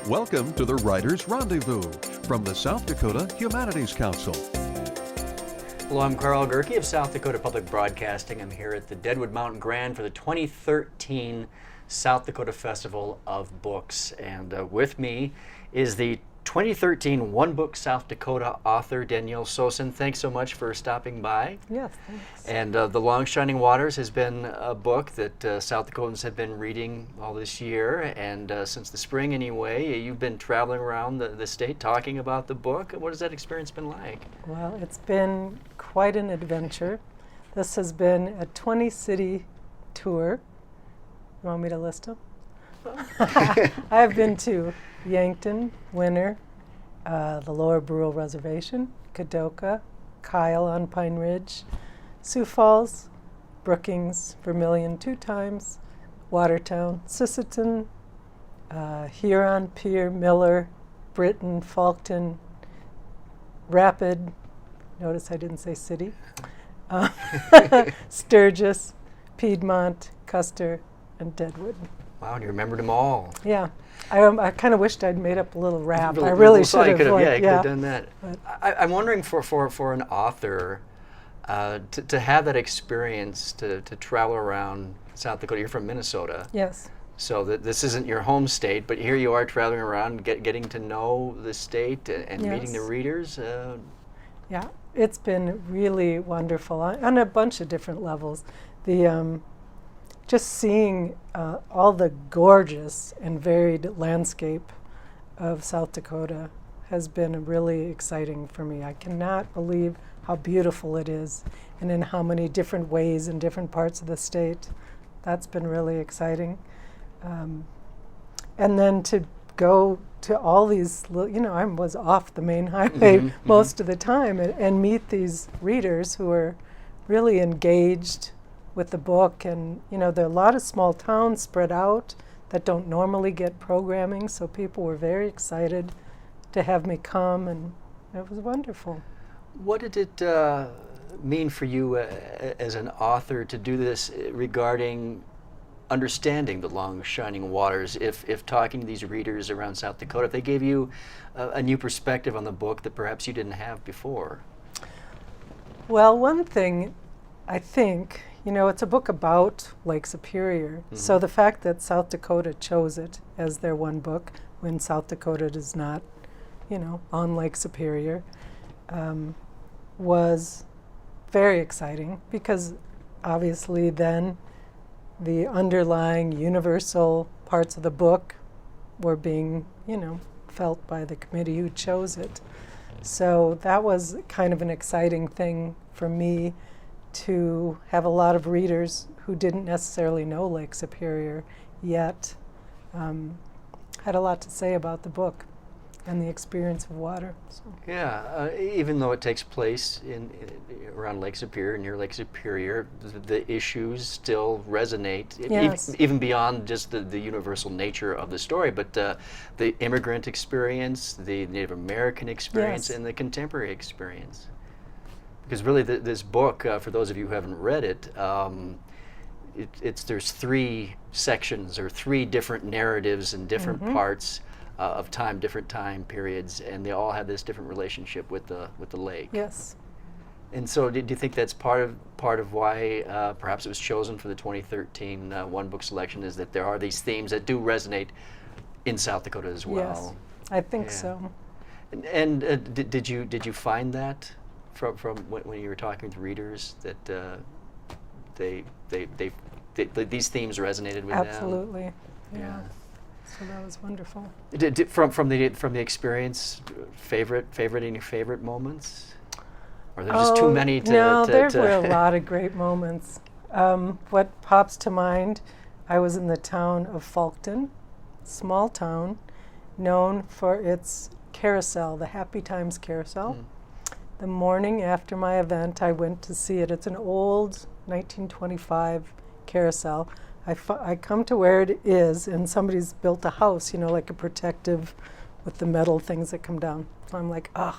Welcome to the Writers' Rendezvous from the South Dakota Humanities Council. Hello, I'm Karl Gehrke of South Dakota Public Broadcasting. I'm here at the Deadwood Mountain Grand for the 2013 South Dakota Festival of Books. And with me is the 2013 One Book South Dakota author, Danielle Sosin. Thanks so much for stopping by. Yes, thanks. And The Long Shining Waters has been a book that South Dakotans have been reading all this year. And since the spring anyway, you've been traveling around the state talking about the book. What has that experience been like? Well, it's been quite an adventure. This has been a 20-city tour. You want me to list them? I've been to Yankton, Winter, the Lower Brule Reservation, Dakota, Karl on Pine Ridge, Sioux Falls, Brookings, Vermilion 2 times, Watertown, Sisseton, Huron, Pierre, Miller, Britton, Faulkton, Rapid, notice I didn't say city, Sturgis, Piedmont, Custer, and Deadwood. Wow, and you remembered them all. Yeah. I kind of wished I'd made up a little rap. I Well, really so should you have. you could have done that. But I'm wondering for an author to have that experience to travel around South Dakota. You're from Minnesota. yes. So this isn't your home state, but here you are traveling around, getting to know the state and meeting the Yes. readers. Yeah. It's been really wonderful on a bunch of different levels. The just seeing all the gorgeous and varied landscape of South Dakota has been really exciting for me. I cannot believe how beautiful it is and in how many different ways in different parts of the state. That's been really exciting. And then to go to all these, I was off the main highway most of the time and meet these readers who are really engaged with the book. And, there are a lot of small towns spread out that don't normally get programming, so people were very excited to have me come, and it was wonderful. What did it mean for you as an author to do this regarding understanding the Long Shining Waters? If talking to these readers around South Dakota, if they gave you a new perspective on the book that perhaps you didn't have before? Well, one thing, I think, it's a book about Lake Superior. So the fact that South Dakota chose it as their one book when South Dakota is not, on Lake Superior, was very exciting, because obviously then the underlying universal parts of the book were being, felt by the committee who chose it. So that was kind of an exciting thing for me, to have a lot of readers who didn't necessarily know Lake Superior yet had a lot to say about the book and the experience of water. So. Yeah, even though it takes place around Lake Superior, near Lake Superior, the issues still resonate, Yes. even beyond just the universal nature of the story, but the immigrant experience, the Native American experience, Yes. and the contemporary experience. Because really, this book, for those of you who haven't read it, there's 3 sections or 3 different narratives and different parts of time, different time periods, and they all have this different relationship with the lake. Yes. And so, do you think that's part of why perhaps it was chosen for the 2013 One Book selection, is that there are these themes that do resonate in South Dakota as well? Yes, I think Yeah. so. And did you find that from when you were talking to readers that these themes resonated with them? Absolutely. Yeah. Yeah. So that was wonderful. From the experience, any favorite moments? Or are there just too many to... No, there were a lot of great moments. What pops to mind, I was in the town of Faulkton, small town, known for its carousel, the Happy Times carousel. The morning after my event, I went to see it. It's an old 1925 carousel. I come to where it is, and somebody's built a house, like a protective with the metal things that come down. So I'm like, ugh.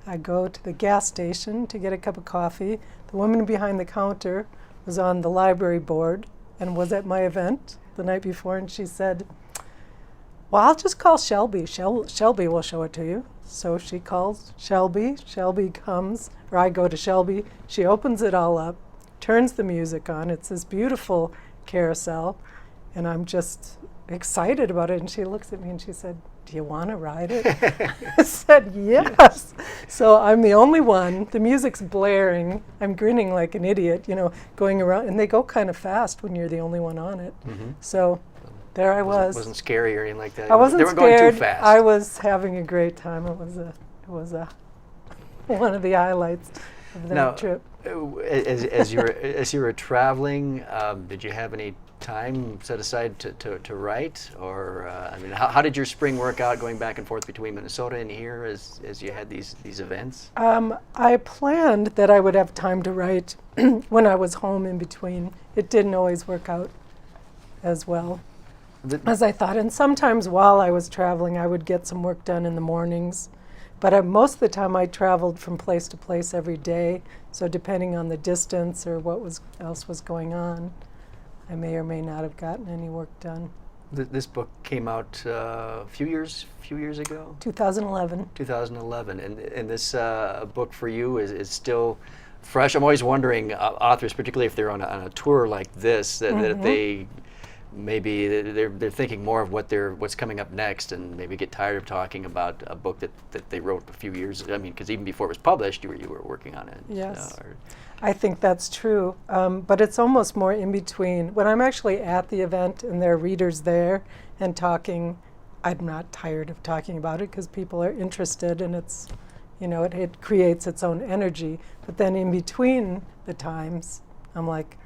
I go to the gas station to get a cup of coffee. The woman behind the counter was on the library board and was at my event the night before, and she said, well, I'll just call Shelby. Shelby will show it to you. So she calls Shelby. Shelby comes, or I go to Shelby. She opens it all up, turns the music on. It's this beautiful carousel, and I'm just excited about it. And she looks at me and she said, "Do you want to ride it?" I said, "Yes." So I'm the only one. The music's blaring. I'm grinning like an idiot, going around. And they go kind of fast when you're the only one on it. Mm-hmm. So there I was. Wasn't scary or anything like that. I wasn't They were scared. going too fast. I was having a great time. It was a one of the highlights of that Now, trip. As you were traveling, did you have any time set aside to write, or how did your spring work out going back and forth between Minnesota and here as you had these events? I planned that I would have time to write when I was home in between. It didn't always work out as well as I thought. And sometimes while I was traveling, I would get some work done in the mornings. But most of the time I traveled from place to place every day. So depending on the distance or what else was going on, I may or may not have gotten any work done. This book came out a few years ago? 2011. 2011. And this book for you is still fresh. I'm always wondering, authors, particularly if they're on a tour like this, that if they maybe they're thinking more of what's coming up next, and maybe get tired of talking about a book that they wrote a few years. Because even before it was published, you were working on it. Yes, I think that's true. But it's almost more in between. When I'm actually at the event and there are readers there and talking, I'm not tired of talking about it because people are interested, and it's, it creates its own energy. But then in between the times, I'm like,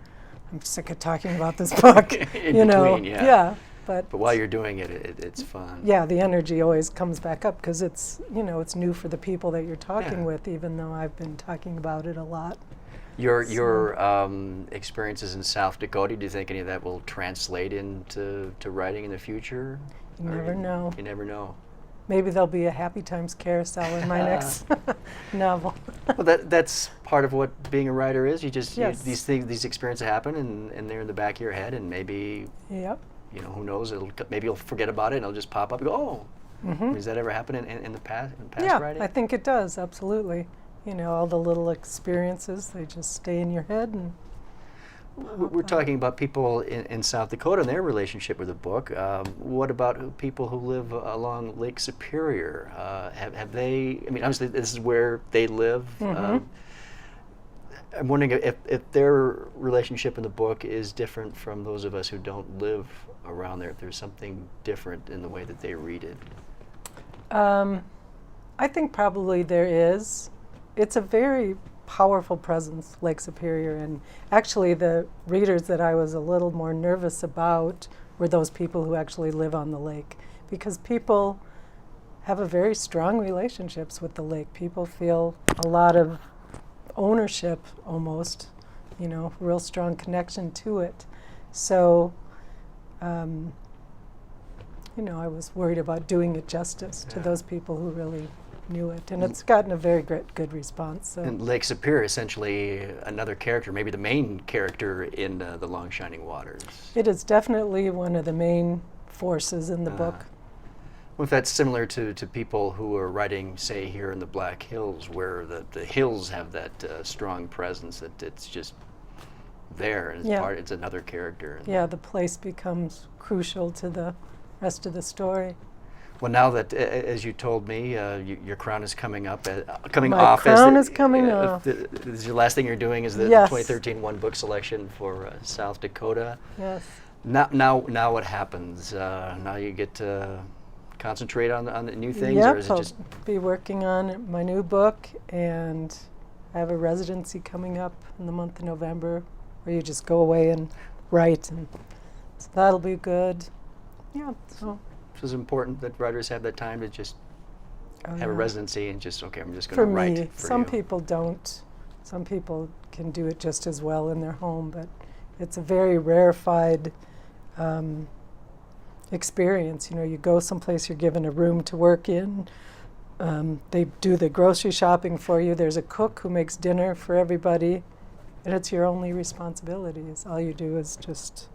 I'm sick of talking about this book. In between, yeah. Yeah. But while you're doing it, it's fun. Yeah, the energy always comes back up because it's new for the people that you're talking with, even though I've been talking about it a lot. Your experiences in South Dakota, do you think any of that will translate into writing in the future? You never know. You never know. Maybe there'll be a Happy Times carousel in my next novel. Well, that's part of what being a writer is. These experiences happen, and they're in the back of your head, and maybe who knows? Maybe you'll forget about it, and it'll just pop up and go, oh. Does that ever happen in the past? Writing? I think it does. Absolutely. All the little experiences, they just stay in your head. And we're talking about people in South Dakota and their relationship with the book. What about people who live along Lake Superior? Have they? Obviously, this is where they live. I'm wondering if their relationship in the book is different from those of us who don't live around there. If there's something different in the way that they read it. I think probably there is. It's a very powerful presence, Lake Superior, and actually the readers that I was a little more nervous about were those people who actually live on the lake, because people have a very strong relationships with the lake. People feel a lot of ownership almost, real strong connection to it. So, I was worried about doing it justice to those people who really knew it, and it's gotten a very good response. So. And Lake Superior, essentially another character, maybe the main character in the Long Shining Waters. It is definitely one of the main forces in the book. Well, if that's similar to people who are writing, say, here in the Black Hills, where the hills have that strong presence, that it's just there, and it's another character. Yeah, the place becomes crucial to the rest of the story. Well, now that, as you told me, your crown is coming up, coming My off. crown is coming off. This is your last thing you're doing is the 2013 one book selection for South Dakota. Yes. Now what happens? Now you get to concentrate on the new things, Yep, or is it just? I'll be working on my new book, and I have a residency coming up in the month of November, where you just go away and write, and so that'll be good. Yeah. So. It's important that writers have that time to just have a residency and just, I'm just going to write me, for some you. people don't. Some people can do it just as well in their home, but it's a very rarefied experience. You go someplace, you're given a room to work in. They do the grocery shopping for you. There's a cook who makes dinner for everybody, and it's your only responsibility. All you do is just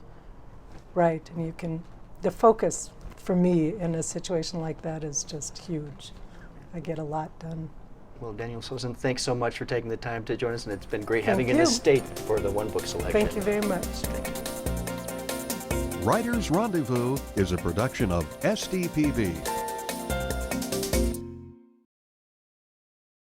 write, and the focus for me in a situation like that is just huge. I get a lot done. Well, Danielle Sosin, thanks so much for taking the time to join us, and it's been great Thank having you in you. the state for the one book selection. Thank you very much. Writers Rendezvous is a production of SDPB.